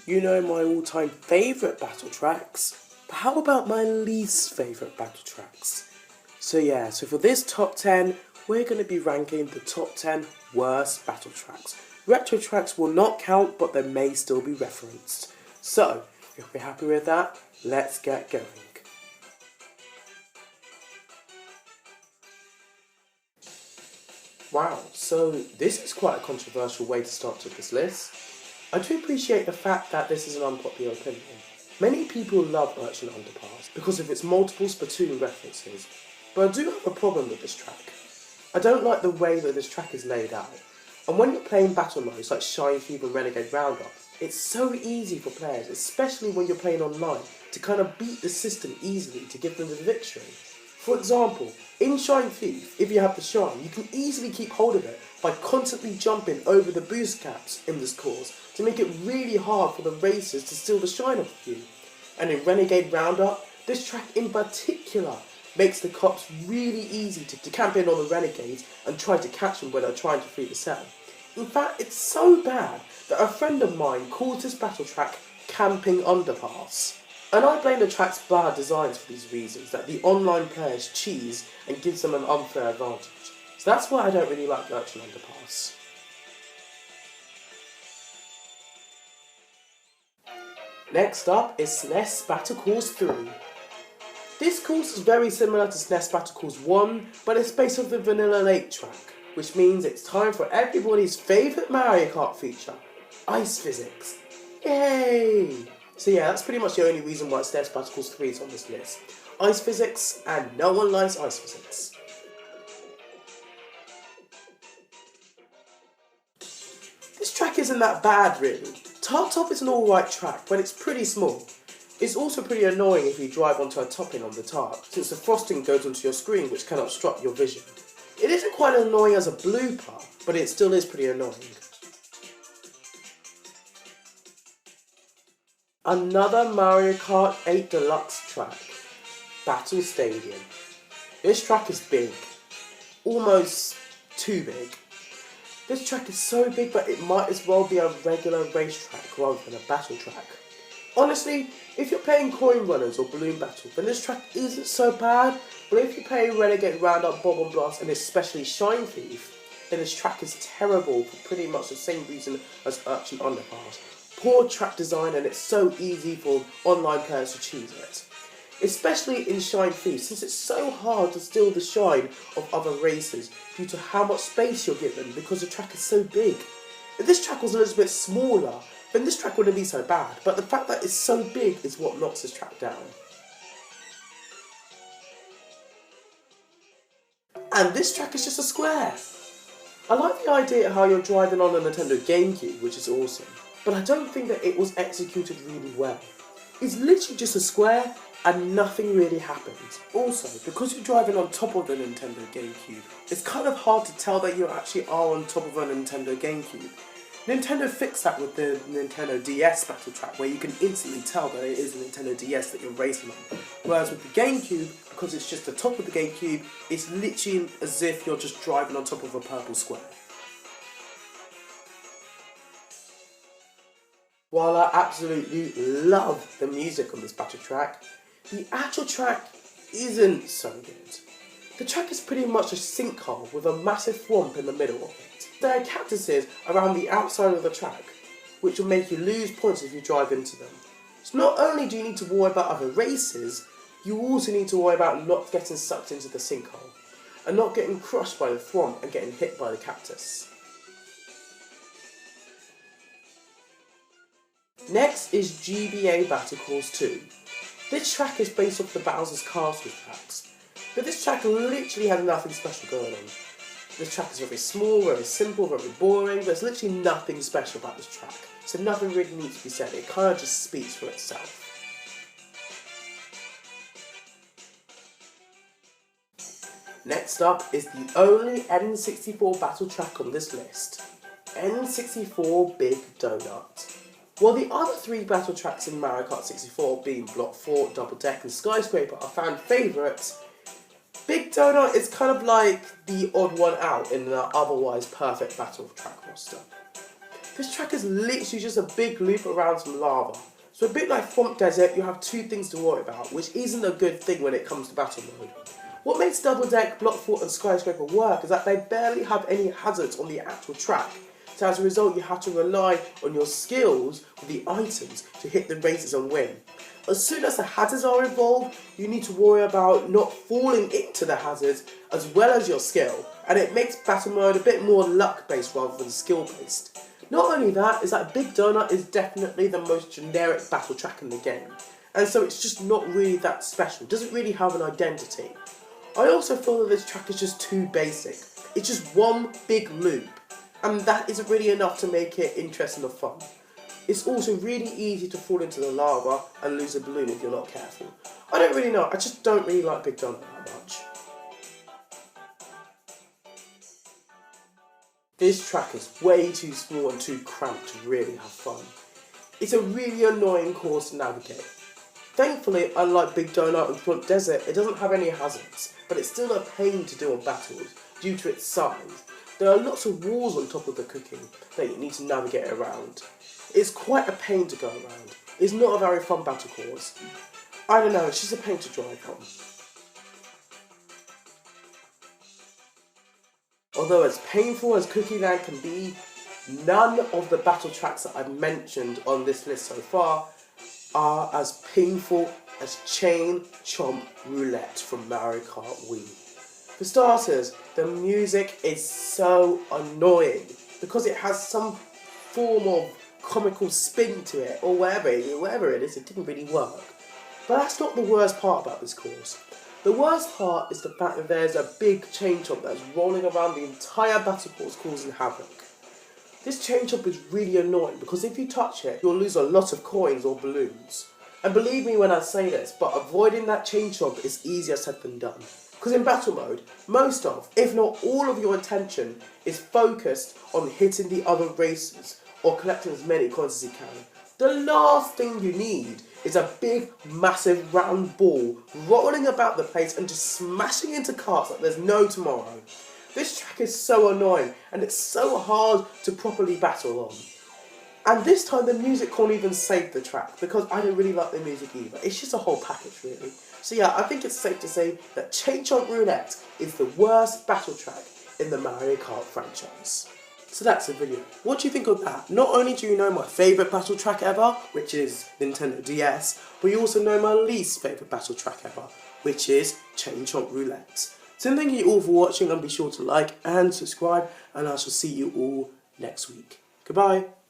You know my all-time favourite battle tracks, but how about my least favourite battle tracks? So for this top 10, we're going to be ranking the top 10 worst battle tracks. Retro tracks will not count, but they may still be referenced. So, if we're happy with that, let's get going. Wow, so this is quite a controversial way to start to this list. I do appreciate the fact that this is an unpopular opinion. Many people love Urchin Underpass because of its multiple Splatoon references, but I do have a problem with this track. I don't like the way that this track is laid out, and when you're playing battle modes like Shine Thief and Renegade Roundup, it's so easy for players, especially when you're playing online, to kind of beat the system easily to give them the victory. For example, in Shine Thief, if you have the Shine, you can easily keep hold of it by constantly jumping over the boost caps in this course to make it really hard for the racers to steal the Shine off you. And in Renegade Roundup, this track in particular makes the cops really easy to camp in on the Renegades and try to catch them when they're trying to free the cell. In fact, it's so bad that a friend of mine calls this battle track Camping Underpass. And I blame the track's bad designs for these reasons, that the online players cheese and gives them an unfair advantage. So that's why I don't really like Urchin Underpass. Next up is SNES Battle Course 3. This course is very similar to SNES Battle Course 1, but it's based off the Vanilla Lake track, which means it's time for everybody's favourite Mario Kart feature, Ice Physics. Yay! So yeah, that's pretty much the only reason why SNES Battle Course 3 is on this list. Ice Physics, and no one likes Ice Physics. This track isn't that bad really. Tart Top is an alright track, but it's pretty small. It's also pretty annoying if you drive onto a topping on the tart, since the frosting goes onto your screen which can obstruct your vision. It isn't quite annoying as a blooper, but it still is pretty annoying. Another Mario Kart 8 Deluxe track, Battle Stadium. This track is big, almost too big. This track is so big that it might as well be a regular racetrack rather than a battle track. Honestly, if you're playing Coin Runners or Balloon Battle, then this track isn't so bad, but if you play Renegade Roundup, Bob and Blast, and especially Shine Thief, then this track is terrible for pretty much the same reason as Urchin Underpass. Poor track design, and it's so easy for online players to choose it. Especially in Shine Thief, since it's so hard to steal the shine of other racers due to how much space you're given because the track is so big. If this track was a little bit smaller, then this track wouldn't be so bad, but the fact that it's so big is what knocks this track down. And this track is just a square. I like the idea of how you're driving on a Nintendo GameCube, which is awesome, but I don't think that it was executed really well. It's literally just a square and nothing really happens. Also, because you're driving on top of the Nintendo GameCube, it's kind of hard to tell that you actually are on top of a Nintendo GameCube. Nintendo fixed that with the Nintendo DS battle track, where you can instantly tell that it is a Nintendo DS that you're racing on. Whereas with the GameCube, because it's just the top of the GameCube, it's literally as if you're just driving on top of a purple square. While I absolutely love the music on this battle track, the actual track isn't so good. The track is pretty much a sinkhole with a massive swamp in the middle of it. There are cactuses around the outside of the track, which will make you lose points if you drive into them. So not only do you need to worry about other races, you also need to worry about not getting sucked into the sinkhole, and not getting crushed by the swamp and getting hit by the cactus. Next is GBA Battle Course 2. This track is based off the Bowser's Castle tracks, but this track literally had nothing special going on. This track is very small, very simple, very boring. There's literally nothing special about this track, so nothing really needs to be said. It kind of just speaks for itself. Next up is the only N64 battle track on this list, N64 Big Donut. While the other three battle tracks in Mario Kart 64, being Block 4, Double Deck and Skyscraper, are fan favourites, Big Donut is kind of like the odd one out in the otherwise perfect battle track roster. This track is literally just a big loop around some lava. So a bit like Swamp Desert, you have two things to worry about, which isn't a good thing when it comes to battle mode. What makes Double Deck, Block Fort and Skyscraper work is that they barely have any hazards on the actual track. So as a result, you have to rely on your skills with the items to hit the races and win. As soon as the hazards are involved, you need to worry about not falling into the hazards as well as your skill, and it makes battle mode a bit more luck based rather than skill based. Not only that, is that Big Donut is definitely the most generic battle track in the game, and so it's just not really that special, it doesn't really have an identity. I also feel that this track is just too basic. It's just one big loop, and that isn't really enough to make it interesting or fun. It's also really easy to fall into the lava and lose a balloon if you're not careful. I don't really know, I just don't really like Big Donut that much. This track is way too small and too cramped to really have fun. It's a really annoying course to navigate. Thankfully, unlike Big Donut and Swamp Desert, it doesn't have any hazards, but it's still a pain to do on battles due to its size. There are lots of walls on top of the cooking that you need to navigate around. It's quite a pain to go around. It's not a very fun battle course. I don't know, it's just a pain to drive on. Although as painful as Cookie Land can be, none of the battle tracks that I've mentioned on this list so far are as painful as Chain Chomp Roulette from Mario Kart Wii. For starters, the music is so annoying because it has some form of comical spin to it, or whatever it is, it didn't really work. But that's not the worst part about this course. The worst part is the fact that there's a big chain chomp that's rolling around the entire battle course causing havoc. This chain chomp is really annoying because if you touch it, you'll lose a lot of coins or balloons. And believe me when I say this, but avoiding that chain chomp is easier said than done. Because in battle mode, most of, if not all of your attention is focused on hitting the other racers or collecting as many coins as you can. The last thing you need is a big, massive, round ball rolling about the place and just smashing into carts like there's no tomorrow. This track is so annoying and it's so hard to properly battle on. And this time the music can't even save the track because I don't really like the music either. It's just a whole package really. So yeah, I think it's safe to say that Chain Chomp Roulette is the worst battle track in the Mario Kart franchise. So that's the video. What do you think of that? Not only do you know my favourite battle track ever, which is Nintendo DS, but you also know my least favourite battle track ever, which is Chain Chomp Roulette. So thank you all for watching and be sure to like and subscribe and I shall see you all next week. Goodbye.